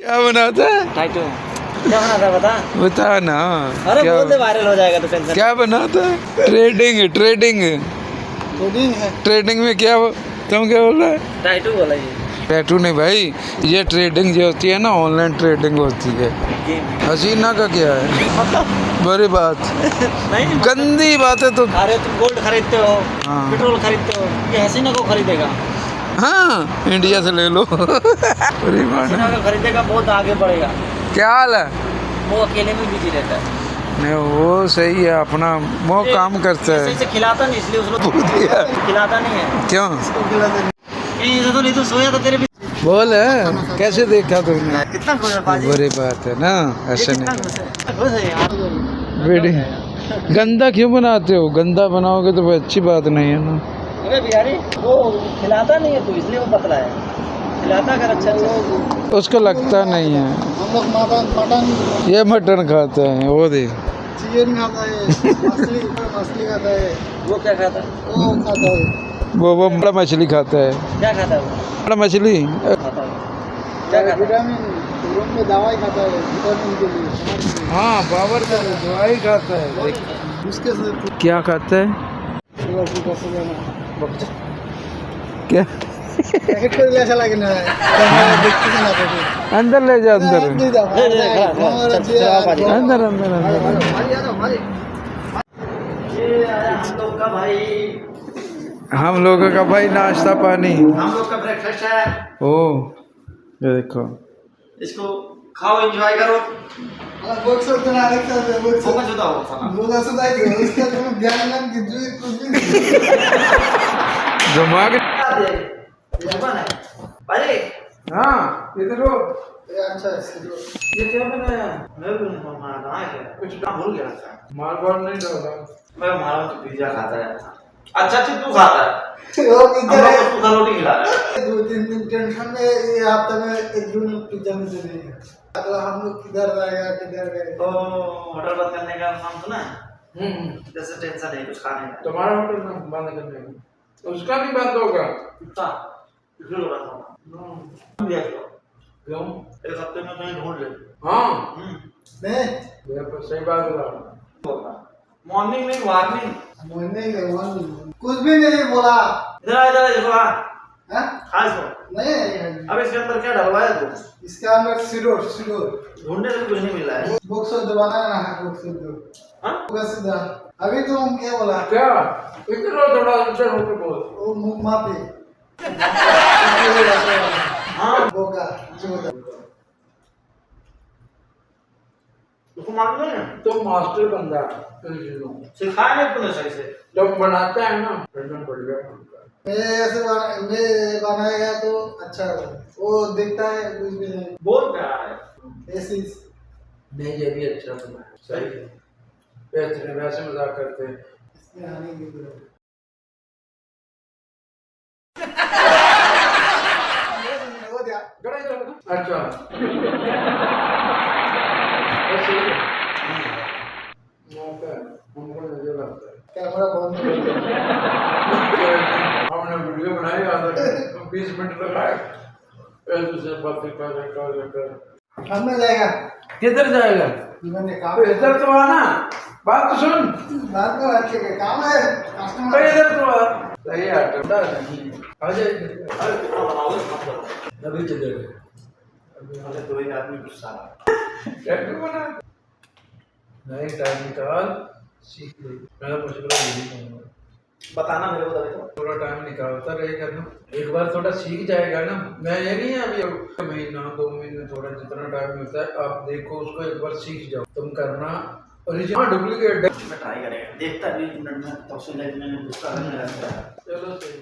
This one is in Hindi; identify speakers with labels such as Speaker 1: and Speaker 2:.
Speaker 1: क्या बनाता है?
Speaker 2: टाइटो क्या बनाता है बता?
Speaker 1: बता ना।
Speaker 2: अरे
Speaker 1: क्या
Speaker 2: बोल दे, वायरल हो जाएगा तो टेंशन।
Speaker 1: क्या बनाता है? ट्रेडिंग ट्रेडिंग
Speaker 2: ट्रेडिंग है।
Speaker 1: ट्रेडिंग में क्या तुम क्या बोल रहे हैं?
Speaker 2: टाइटो बोला ये।
Speaker 1: टैटू नहीं भाई, ये ट्रेडिंग जो होती है ना, ऑनलाइन ट्रेडिंग होती है। हसीना का क्या है? बड़ी बात
Speaker 2: नहीं
Speaker 1: गंदी बात है तो।
Speaker 2: अरे तुम गोल्ड खरीदते हो,
Speaker 1: हाँ।
Speaker 2: पेट्रोल खरीदते हो, ये हसीना को खरीदेगा?
Speaker 1: हाँ, इंडिया से ले लो। बड़ी बात
Speaker 2: हसीना
Speaker 1: है।
Speaker 2: को खरीदेगा, बहुत आगे बढ़ेगा।
Speaker 1: क्या हाल है?
Speaker 2: वो अकेले में बिजी रहता है।
Speaker 1: नहीं वो सही है, अपना वो काम करता
Speaker 2: सही से
Speaker 1: है।
Speaker 2: खिलाता नहीं, इसलिए उसको खिलाता नहीं है।
Speaker 1: क्यों?
Speaker 2: ये तो नहीं तो सोया तो तेरे भी।
Speaker 1: बोल है, कैसे देखा तुमने?
Speaker 2: कितना खुश है बाजी?
Speaker 1: बुरी बात है ना, ऐसा
Speaker 2: कितना
Speaker 1: नहीं।
Speaker 2: खुश है? खुश है यार।
Speaker 1: बेटी गंदा क्यों बनाते हो? गंदा बनाओगे तो कोई अच्छी बात नहीं है ना।
Speaker 2: अरे बिहारी वो खिलाता नहीं है तो इसलिए वो पतला है। खिलाता अगर अच्छा
Speaker 1: उसको लगता नहीं है।
Speaker 2: हम लोग मटन
Speaker 1: ये मटन खाता है, वो दे।
Speaker 2: चिकन खाता है, मछली खाता है। वो क्या खाता है? वो खाता है
Speaker 1: वो बड़ा मछली खाता है।
Speaker 2: क्या खाता है? वो
Speaker 1: बड़ा मछली
Speaker 2: खाता है क्या खाता है? विटामिन रूम में दवाई खाता है विटामिन के लिए।
Speaker 1: हाँ, पावर का दवाई खाता है।
Speaker 2: उसके साथ
Speaker 1: क्या खाता है? क्या
Speaker 2: ऐसा लगना है
Speaker 1: अंदर ले जा, अंदर अंदर अंदर अंदर। हम लोगों का भाई नाश्ता पानी,
Speaker 2: हम लोग का ब्रेकफास्ट है।
Speaker 1: ओ ये देखो,
Speaker 2: इसको खाओ, एंजॉय करो।
Speaker 1: दिमाग।
Speaker 2: भाई
Speaker 1: हाँ इधर हो।
Speaker 2: अच्छा ये क्या बनाया? मैं भी नहीं मारा कहाँ है, कुछ काम भूल गया था।
Speaker 1: मार बार नहीं डाला।
Speaker 2: मैं मारा तो पिज्जा खाता है। अच्छा अच्छा तू खाता है? वो पिज्जा तू रोटी खिला रहा है। 2-3 दिन टेंशन में, ये हफ्ते में 1 दिन पिज्जा में दे देंगे। तो हम लोग किधर जाएगा किधर गए? तो होटल बंद करने का नाम सुना? जैसे टेंशन है कुछ खाने का।
Speaker 1: तुम्हारा होटल बंद करने का, उसका भी बंद होगा।
Speaker 2: कुत्ता इसलिए बोला था। क्यों? एक हफ्ते में कहीं ढूंढ ले।
Speaker 1: हाँ
Speaker 2: नहीं
Speaker 1: तो सही बात बता।
Speaker 2: मॉर्निंग नहीं मॉर्निंग कुछ भी नहीं बोला। इधर देखो। हाँ खास हो नहीं। अब इसके अंदर क्या डलवाया तू? इसके अंदर सिरोर ढूंढने से कुछ नहीं मिला है। बुक्स दबाना है ना, बुक्स दो। हां सीधा अभी तुम क्या बोला?
Speaker 1: क्या इधर थोड़ा ऊंचा होकर बोल।
Speaker 2: वो मुंह मापे। हाँ बोगा जोदा तुमको मालूम है?
Speaker 1: तो मास्टर बंदा
Speaker 2: सिखाया नहीं तूने सही से?
Speaker 1: जब बनाता है ना पढ़ना पड़ गया।
Speaker 2: मैं बनाएगा तो अच्छा होगा। वो देखता है कुछ भी नहीं बोल क्या है ऐसी
Speaker 1: नहीं, ये भी अच्छा बना है, सही है, बेहतरीन। वैसे मजाक करते हैं
Speaker 2: इसमें आने की
Speaker 1: अच्छा
Speaker 2: कैमरा बंद
Speaker 1: हमने वीडियो बनाई, 20 मिनट लगाए,
Speaker 2: हमें जाएगा।
Speaker 1: किधर जाएगा? इधर तो आना, बात तो सुन।
Speaker 2: बात में बात के काम है कस्टमर।
Speaker 1: इधर तो आ। सही है, ठंडा नहीं आ जाए। अभी चलेगा।
Speaker 2: अरे दो ही आदमी गुस्सा
Speaker 1: बना नहीं, टाइम निकाल, सीख ले। मेरा मुश्किल है,
Speaker 2: बताना मेरे को देखो।
Speaker 1: थोड़ा टाइम निकालता रहेगा ना, एक बार थोड़ा सीख जाएगा ना। मैं ये नहीं है अभी महीना 2 महीने, थोड़ा जितना टाइम मिलता है आप देखो उसको, एक बार सीख जाओ तुम करना। ओरिजिनल डुप्लीकेट
Speaker 2: मैं ट्राई करेगा, देखता 20 मिनट में तो सुन लेने में गुस्सा नहीं रहता।
Speaker 1: चलो सही।